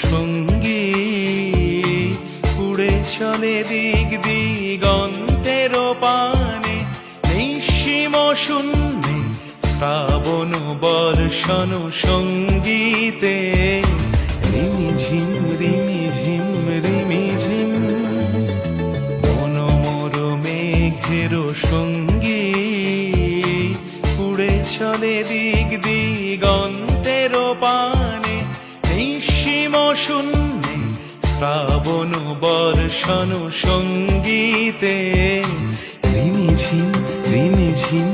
সঙ্গী উড়ে চলে দিক দিগন্তের পানে নিঃসীম শূন্যে শ্রাবণ বর্ষণ সঙ্গীতে রিমিঝিম রিমিঝিম রিমিঝিম মনোমর মেঘের সঙ্গী উড়ে চলে দিক দিগন্তের পানে নিঃসীম শূন্যে শ্রাবণ বর্ষণ সঙ্গীতে রিমিঝিম রিমিঝিম